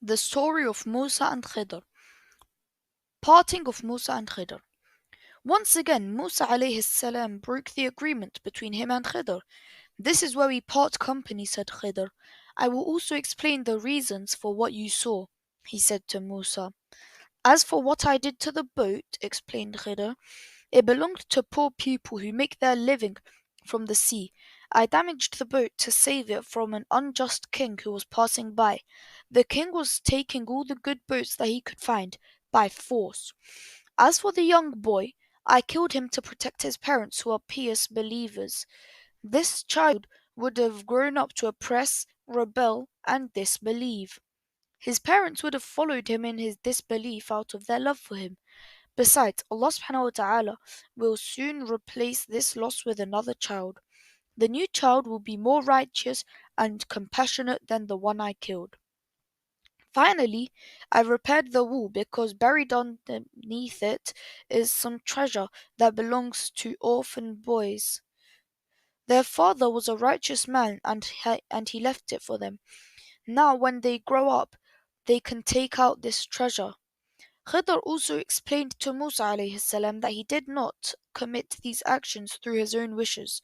The story of Musa and Khidr. Parting of Musa and Khidr. Once again, Musa alayhi salam broke the agreement between him and Khidr. This is where we part company, said Khidr. I will also explain the reasons for what you saw, he said to Musa. As for what I did to the boat, explained Khidr, it belonged to poor people who make their living from the sea. I damaged the boat to save it from an unjust king who was passing by. The king was taking all the good boats that he could find by force. As for the young boy, I killed him to protect his parents who are pious believers. This child would have grown up to oppress, rebel, and disbelieve. His parents would have followed him in his disbelief out of their love for him. Besides, Allah subhanahu wa ta'ala will soon replace this loss with another child. The new child will be more righteous and compassionate than the one I killed. Finally, I repaired the wall because buried underneath it is some treasure that belongs to orphan boys. Their father was a righteous man and he left it for them. Now, when they grow up, they can take out this treasure. Khidr also explained to Musa alayhi salam that he did not commit these actions through his own wishes.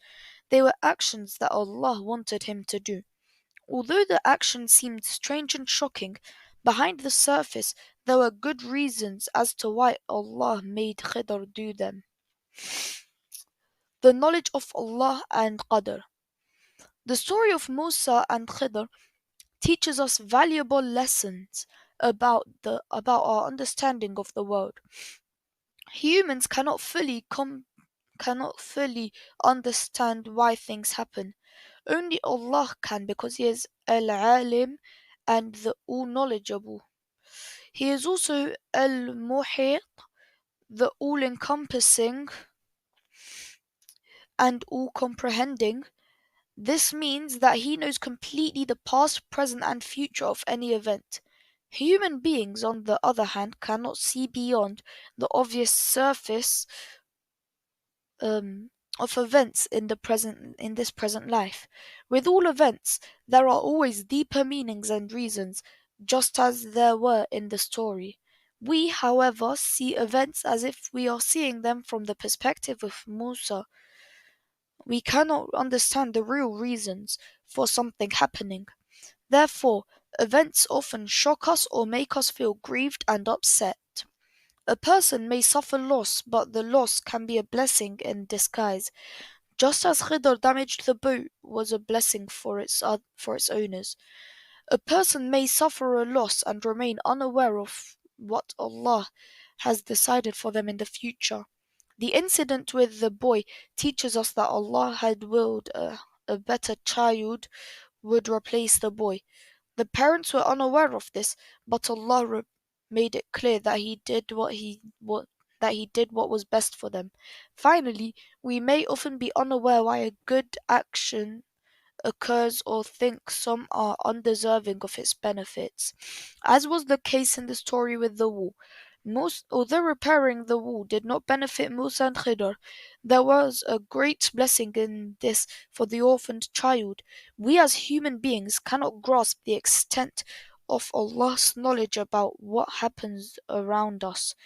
They were actions that Allah wanted him to do. Although the action seemed strange and shocking, behind the surface there were good reasons as to why Allah made Khidr do them. The knowledge of Allah and Qadr. The story of Musa and Khidr teaches us valuable lessons about our understanding of the world. Humans cannot fully understand why things happen. Only Allah can, because He is Al-Alim and the All-Knowledgeable. He is also Al-Muhit, the All-Encompassing and All-Comprehending. This means that He knows completely the past, present, and future of any event. Human beings, on the other hand, cannot see beyond the obvious surface of events in this present life. With all events, there are always deeper meanings and reasons, just as there were in the story. We, however, see events as if we are seeing them from the perspective of Musa. We cannot understand the real reasons for something happening. Therefore, events often shock us or make us feel grieved and upset. A person may suffer loss, but the loss can be a blessing in disguise. Just as Khidr damaged the boat was a blessing for its owners. A person may suffer a loss and remain unaware of what Allah has decided for them in the future. The incident with the boy teaches us that Allah had willed a better child would replace the boy. The parents were unaware of this, but Allah made it clear that He did what was best for them. Finally, we may often be unaware why a good action occurs or think some are undeserving of its benefits, as was the case in the story with the wall. Although repairing the wall did not benefit Musa and Khidr, there was a great blessing in this for the orphaned child. We as human beings cannot grasp the extent of Allah's knowledge about what happens around us.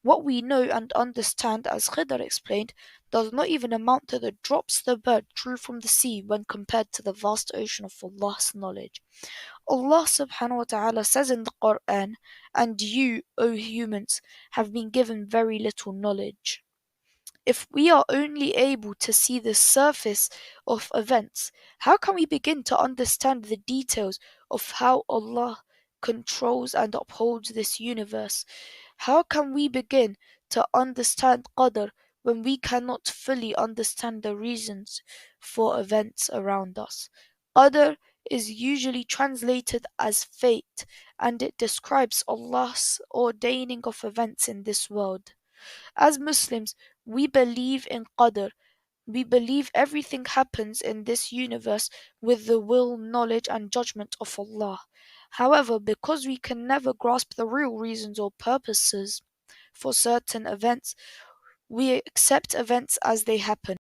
What we know and understand, as Khidr explained, does not even amount to the drops the bird drew from the sea when compared to the vast ocean of Allah's knowledge. Allah subhanahu wa ta'ala says in the Quran, and you, O humans, have been given very little knowledge. If we are only able to see the surface of events, how can we begin to understand the details of how Allah controls and upholds this universe? How can we begin to understand Qadr when we cannot fully understand the reasons for events around us? Qadr is usually translated as fate, and it describes Allah's ordaining of events in this world. As Muslims, we believe in Qadr. We believe everything happens in this universe with the will, knowledge, and judgment of Allah. However, because we can never grasp the real reasons or purposes for certain events, we accept events as they happen.